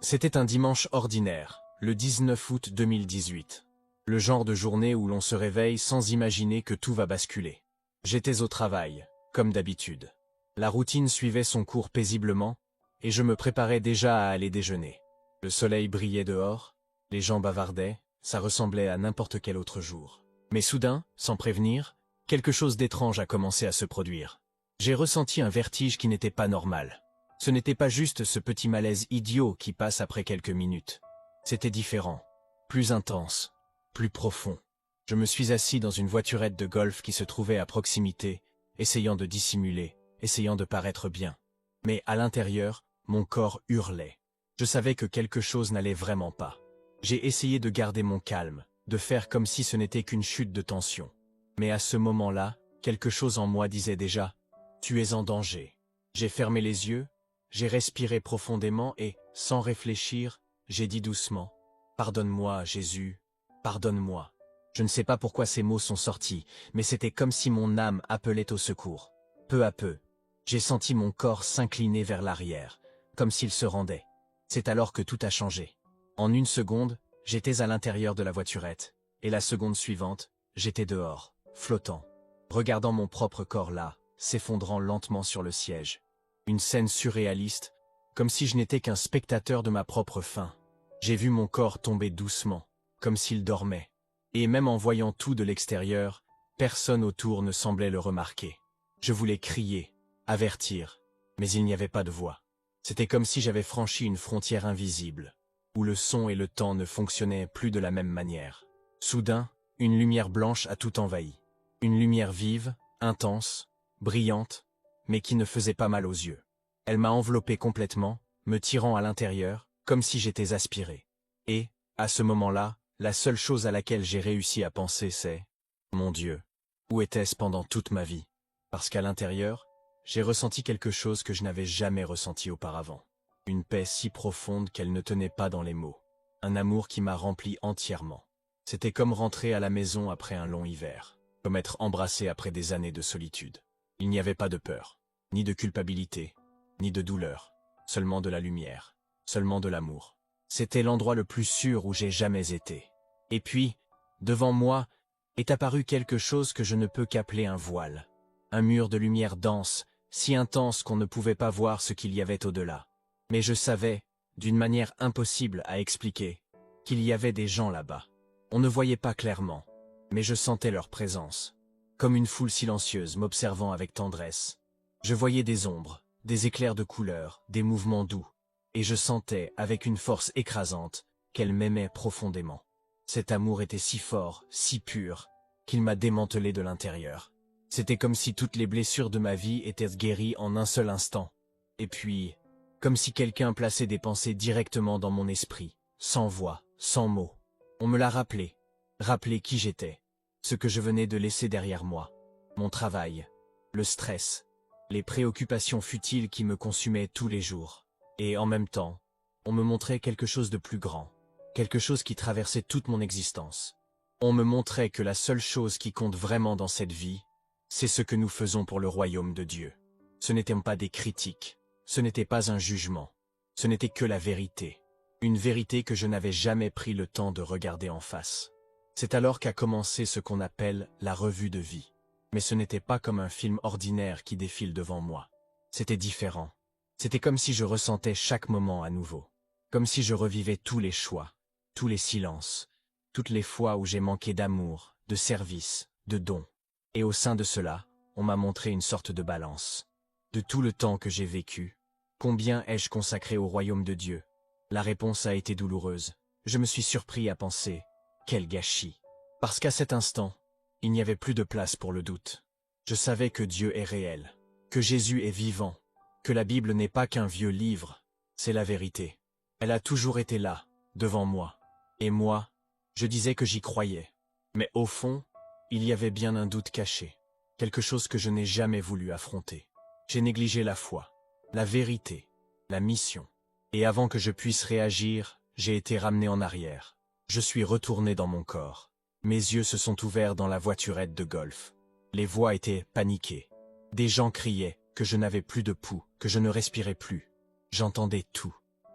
C'était un dimanche ordinaire, le 19 août 2018. Le genre de journée où l'on se réveille sans imaginer que tout va basculer. J'étais au travail, comme d'habitude. La routine suivait son cours paisiblement, et je me préparais déjà à aller déjeuner. Le soleil brillait dehors, les gens bavardaient, ça ressemblait à n'importe quel autre jour. Mais soudain, sans prévenir, quelque chose d'étrange a commencé à se produire. J'ai ressenti un vertige qui n'était pas normal. Ce n'était pas juste ce petit malaise idiot qui passe après quelques minutes. C'était différent, plus intense, plus profond. Je me suis assis dans une voiturette de golf qui se trouvait à proximité, essayant de dissimuler, essayant de paraître bien. Mais à l'intérieur, mon corps hurlait. Je savais que quelque chose n'allait vraiment pas. J'ai essayé de garder mon calme, de faire comme si ce n'était qu'une chute de tension. Mais à ce moment-là, quelque chose en moi disait déjà « Tu es en danger ». J'ai fermé les yeux, j'ai respiré profondément et, sans réfléchir, j'ai dit doucement « Pardonne-moi, Jésus, pardonne-moi ». Je ne sais pas pourquoi ces mots sont sortis, mais c'était comme si mon âme appelait au secours. Peu à peu, j'ai senti mon corps s'incliner vers l'arrière, comme s'il se rendait. C'est alors que tout a changé. En une seconde, j'étais à l'intérieur de la voiturette, et la seconde suivante, j'étais dehors, flottant, regardant mon propre corps là, s'effondrant lentement sur le siège. Une scène surréaliste, comme si je n'étais qu'un spectateur de ma propre fin. J'ai vu mon corps tomber doucement, comme s'il dormait. Et même en voyant tout de l'extérieur, personne autour ne semblait le remarquer. Je voulais crier, avertir, mais il n'y avait pas de voix. C'était comme si j'avais franchi une frontière invisible, où le son et le temps ne fonctionnaient plus de la même manière. Soudain, une lumière blanche a tout envahi. Une lumière vive, intense, brillante, mais qui ne faisait pas mal aux yeux. Elle m'a enveloppé complètement, me tirant à l'intérieur, comme si j'étais aspiré. Et, à ce moment-là, la seule chose à laquelle j'ai réussi à penser c'est « Mon Dieu, où était-ce pendant toute ma vie ?» Parce qu'à l'intérieur, j'ai ressenti quelque chose que je n'avais jamais ressenti auparavant. Une paix si profonde qu'elle ne tenait pas dans les mots. Un amour qui m'a rempli entièrement. C'était comme rentrer à la maison après un long hiver. Comme être embrassé après des années de solitude. Il n'y avait pas de peur, ni de culpabilité, ni de douleur. Seulement de la lumière, seulement de l'amour. C'était l'endroit le plus sûr où j'ai jamais été. Et puis, devant moi, est apparu quelque chose que je ne peux qu'appeler un voile. Un mur de lumière dense, si intense qu'on ne pouvait pas voir ce qu'il y avait au-delà. Mais je savais, d'une manière impossible à expliquer, qu'il y avait des gens là-bas. On ne voyait pas clairement, mais je sentais leur présence. Comme une foule silencieuse m'observant avec tendresse. Je voyais des ombres, des éclairs de couleurs, des mouvements doux. Et je sentais, avec une force écrasante, qu'elle m'aimait profondément. Cet amour était si fort, si pur, qu'il m'a démantelé de l'intérieur. C'était comme si toutes les blessures de ma vie étaient guéries en un seul instant. Et puis, comme si quelqu'un plaçait des pensées directement dans mon esprit, sans voix, sans mots. On me l'a rappelé qui j'étais, ce que je venais de laisser derrière moi, mon travail, le stress, les préoccupations futiles qui me consumaient tous les jours. Et en même temps, on me montrait quelque chose de plus grand, quelque chose qui traversait toute mon existence. On me montrait que la seule chose qui compte vraiment dans cette vie, c'est ce que nous faisons pour le royaume de Dieu. Ce n'étaient pas des critiques, ce n'était pas un jugement, ce n'était que la vérité. Une vérité que je n'avais jamais pris le temps de regarder en face. C'est alors qu'a commencé ce qu'on appelle la revue de vie. Mais ce n'était pas comme un film ordinaire qui défile devant moi. C'était différent. C'était comme si je ressentais chaque moment à nouveau. Comme si je revivais tous les choix, tous les silences, toutes les fois où j'ai manqué d'amour, de service, de dons. Et au sein de cela, on m'a montré une sorte de balance. De tout le temps que j'ai vécu, combien ai-je consacré au royaume de Dieu? La réponse a été douloureuse. Je me suis surpris à penser, quel gâchis. Parce qu'à cet instant, il n'y avait plus de place pour le doute. Je savais que Dieu est réel, que Jésus est vivant, que la Bible n'est pas qu'un vieux livre, c'est la vérité. Elle a toujours été là, devant moi. Et moi, je disais que j'y croyais. Mais au fond, il y avait bien un doute caché, quelque chose que je n'ai jamais voulu affronter. J'ai négligé la foi, la vérité, la mission. Et avant que je puisse réagir, j'ai été ramené en arrière. Je suis retourné dans mon corps. Mes yeux se sont ouverts dans la voiturette de golf. Les voix étaient paniquées. Des gens criaient que je n'avais plus de pouls, que je ne respirais plus. J'entendais tout.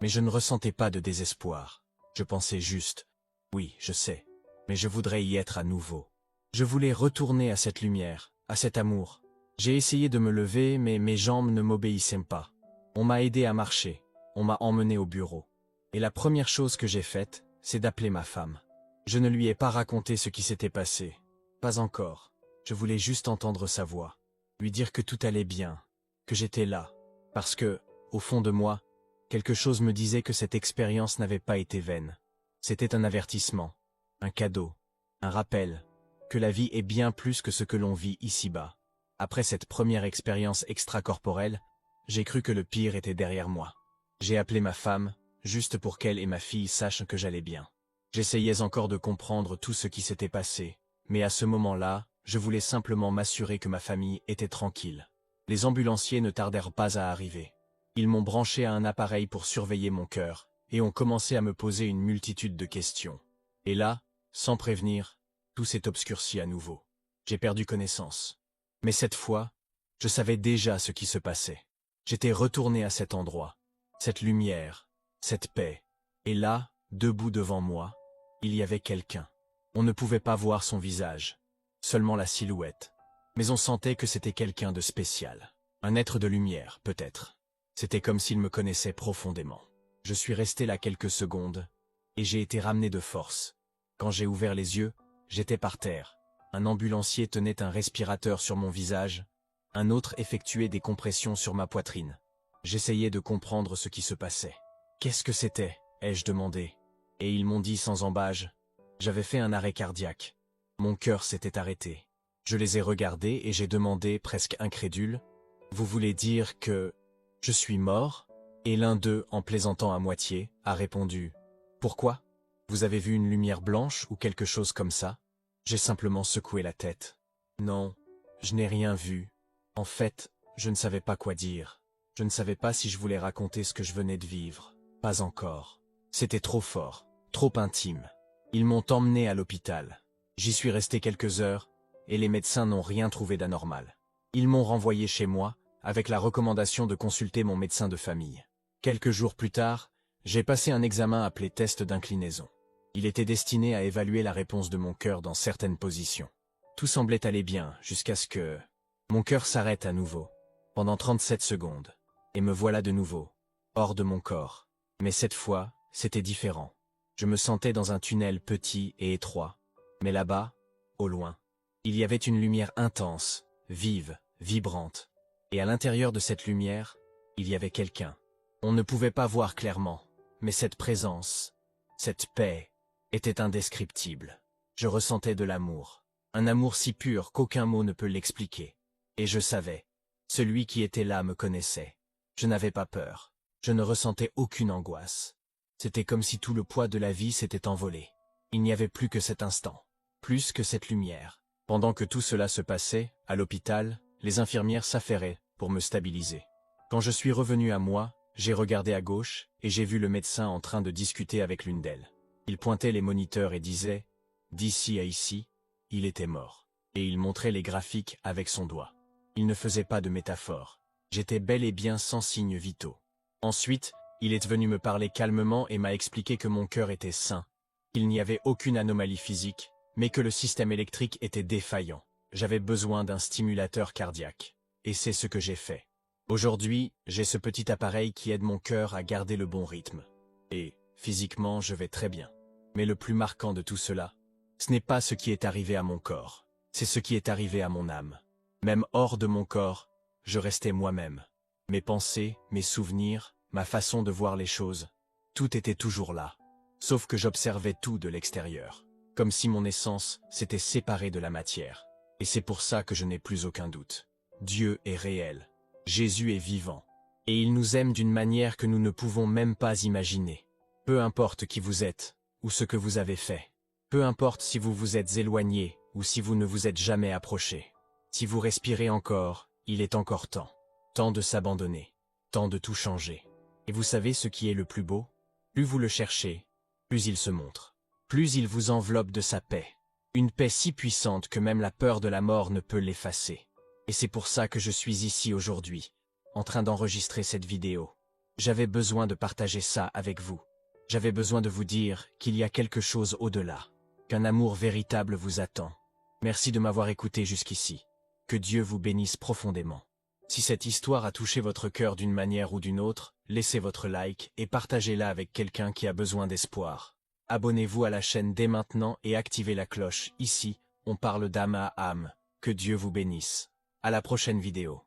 Mais je ne ressentais pas de désespoir. Je pensais juste, oui, je sais, mais je voudrais y être à nouveau. Je voulais retourner à cette lumière, à cet amour. J'ai essayé de me lever, mais mes jambes ne m'obéissaient pas. On m'a aidé à marcher, on m'a emmené au bureau. Et la première chose que j'ai faite, c'est d'appeler ma femme. Je ne lui ai pas raconté ce qui s'était passé. Pas encore. Je voulais juste entendre sa voix. Lui dire que tout allait bien, que j'étais là. Parce que, au fond de moi, quelque chose me disait que cette expérience n'avait pas été vaine. C'était un avertissement, un cadeau, un rappel, que la vie est bien plus que ce que l'on vit ici-bas. Après cette première expérience extracorporelle, j'ai cru que le pire était derrière moi. J'ai appelé ma femme, juste pour qu'elle et ma fille sachent que j'allais bien. J'essayais encore de comprendre tout ce qui s'était passé, mais à ce moment-là, je voulais simplement m'assurer que ma famille était tranquille. Les ambulanciers ne tardèrent pas à arriver. Ils m'ont branché à un appareil pour surveiller mon cœur, et ont commencé à me poser une multitude de questions. Et là, sans prévenir, tout s'est obscurci à nouveau. J'ai perdu connaissance. Mais cette fois, je savais déjà ce qui se passait. J'étais retourné à cet endroit, cette lumière, cette paix. Et là, debout devant moi, il y avait quelqu'un. On ne pouvait pas voir son visage, seulement la silhouette. Mais on sentait que c'était quelqu'un de spécial. Un être de lumière, peut-être. C'était comme s'il me connaissait profondément. Je suis resté là quelques secondes, et j'ai été ramené de force. Quand j'ai ouvert les yeux, j'étais par terre. Un ambulancier tenait un respirateur sur mon visage, un autre effectuait des compressions sur ma poitrine. J'essayais de comprendre ce qui se passait. Qu'est-ce que c'était, ai-je demandé. Et ils m'ont dit sans ambages. J'avais fait un arrêt cardiaque. Mon cœur s'était arrêté. Je les ai regardés et j'ai demandé, presque incrédule, « Vous voulez dire que je suis mort ?» Et l'un d'eux, en plaisantant à moitié, a répondu, « Pourquoi? Vous avez vu une lumière blanche ou quelque chose comme ça ?» J'ai simplement secoué la tête. « Non, je n'ai rien vu. En fait, je ne savais pas quoi dire. Je ne savais pas si je voulais raconter ce que je venais de vivre. Pas encore. C'était trop fort, trop intime. Ils m'ont emmené à l'hôpital. J'y suis resté quelques heures, et les médecins n'ont rien trouvé d'anormal. Ils m'ont renvoyé chez moi, avec la recommandation de consulter mon médecin de famille. Quelques jours plus tard, j'ai passé un examen appelé test d'inclinaison. Il était destiné à évaluer la réponse de mon cœur dans certaines positions. Tout semblait aller bien, jusqu'à ce que mon cœur s'arrête à nouveau, pendant 37 secondes. Et me voilà de nouveau, hors de mon corps. Mais cette fois, c'était différent. Je me sentais dans un tunnel petit et étroit. Mais là-bas, au loin, il y avait une lumière intense, vive, vibrante. Et à l'intérieur de cette lumière, il y avait quelqu'un. On ne pouvait pas voir clairement, mais cette présence, cette paix, était indescriptible. Je ressentais de l'amour. Un amour si pur qu'aucun mot ne peut l'expliquer. Et je savais, celui qui était là me connaissait. Je n'avais pas peur. Je ne ressentais aucune angoisse. C'était comme si tout le poids de la vie s'était envolé. Il n'y avait plus que cet instant, plus que cette lumière. Pendant que tout cela se passait, à l'hôpital, les infirmières s'affairaient pour me stabiliser. Quand je suis revenu à moi, j'ai regardé à gauche et j'ai vu le médecin en train de discuter avec l'une d'elles. Il pointait les moniteurs et disait « D'ici à ici, il était mort ». Et il montrait les graphiques avec son doigt. Il ne faisait pas de métaphore. J'étais bel et bien sans signes vitaux. Ensuite, il est venu me parler calmement et m'a expliqué que mon cœur était sain, qu'il n'y avait aucune anomalie physique, mais que le système électrique était défaillant. J'avais besoin d'un stimulateur cardiaque. Et c'est ce que j'ai fait. Aujourd'hui, j'ai ce petit appareil qui aide mon cœur à garder le bon rythme. Et, physiquement, je vais très bien. Mais le plus marquant de tout cela, ce n'est pas ce qui est arrivé à mon corps, c'est ce qui est arrivé à mon âme. Même hors de mon corps, je restais moi-même. Mes pensées, mes souvenirs, ma façon de voir les choses, tout était toujours là. Sauf que j'observais tout de l'extérieur, comme si mon essence s'était séparée de la matière. Et c'est pour ça que je n'ai plus aucun doute. Dieu est réel. Jésus est vivant. Et il nous aime d'une manière que nous ne pouvons même pas imaginer. Peu importe qui vous êtes, ou ce que vous avez fait. Peu importe si vous vous êtes éloigné, ou si vous ne vous êtes jamais approché. Si vous respirez encore, il est encore temps. Temps de s'abandonner. Temps de tout changer. Et vous savez ce qui est le plus beau? Plus vous le cherchez, plus il se montre. Plus il vous enveloppe de sa paix. Une paix si puissante que même la peur de la mort ne peut l'effacer. Et c'est pour ça que je suis ici aujourd'hui, en train d'enregistrer cette vidéo. J'avais besoin de partager ça avec vous. J'avais besoin de vous dire qu'il y a quelque chose au-delà, qu'un amour véritable vous attend. Merci de m'avoir écouté jusqu'ici. Que Dieu vous bénisse profondément. Si cette histoire a touché votre cœur d'une manière ou d'une autre, laissez votre like et partagez-la avec quelqu'un qui a besoin d'espoir. Abonnez-vous à la chaîne dès maintenant et activez la cloche. Ici, on parle d'âme à âme. Que Dieu vous bénisse. À la prochaine vidéo.